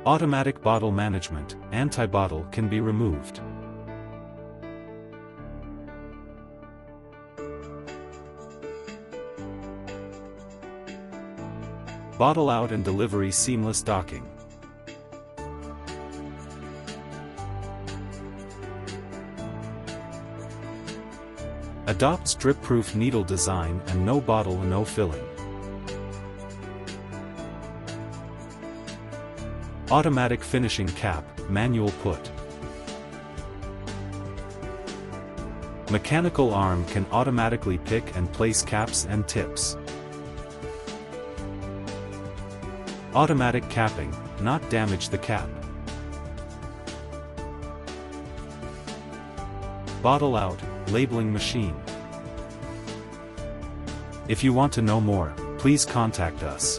Automatic bottle management, anti-bottle can be removed. Bottle out and delivery seamless docking. Adopts drip-proof needle design and no bottle, no filling. Automatic finishing cap, manual put. Mechanical arm can automatically pick and place caps and tips. Automatic capping, not damage the cap. Bottle out, labeling machine. If you want to know more, please contact us.